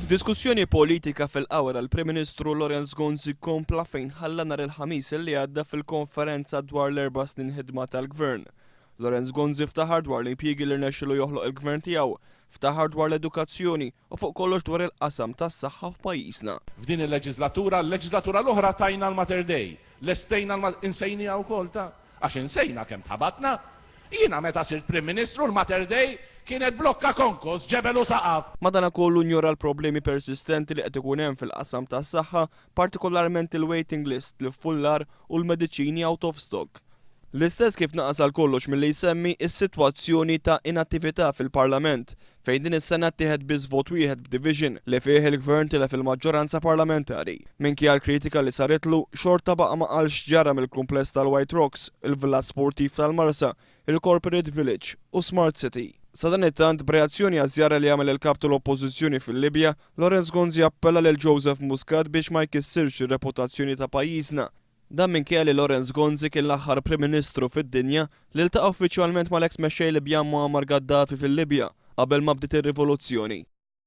F'diskussjoni politika fil-Qawra l-Prim Ministru Lawrence Gonzi kompla fejn ħalla nhar il-ħamis li għadda fil-konferenza dwar l-4 snin ħidma tal-gvern. Lawrence Gonzi jiftahar dwar l-impjiegi li rnexxielu joħloq il-gvern tiegħu, jiftahar dwar l-edukazzjoni u fuq kollox dwar il-qasam tas-saħħa f'pajjiżna. F'din il-leġislatura, l-oħra tajna l-Mater Dei, l-estejna insejnija wkoll ta' għax insejna kemm tħabatna. Jiena meta sirt Prim Ministru l-Mater Dei kienet blokka konkos ġebel u saqaf. Madankollu injora l-problemi persistenti li qed ikun hemm fil-qasam tas-saħħa, partikolarment il-waiting list li fullar u l-mediċini out of stock. L-istess kif naqas għal kollox milli jsemmi is-sitwazzjoni ta' inattività fil-Parlament, fejn din is-sena ttieħed biss vot wieħed b'division li fih il-gvern tilef il-maġġoranza parlamentari. Minkejja l-kritika li saritlu xorta baqa' ma qalx ġara mill-kumpless tal-White Rocks, il-villaġġ sportiv tal-Marsa, il-Corporate Village u Smart City. Sa dan it-tant b'reazzjoni għaż-żjara li għamel il-kap tal-Oppożizzjoni fil-Libja, Lawrence Gonzi appella lil Joseph Muscat biex ma jkissirx ir-reputazzjoni ta' pajjiżna. Dan minkejja li Lawrence Gonzi kien l-aħħar Prim Ministru fid-dinja li ltaqa' uffiċjalment mal-eks mexxej Libjan Muammar Gaddafi fil-Libja qabel ma bdiet ir-rivoluzzjoni.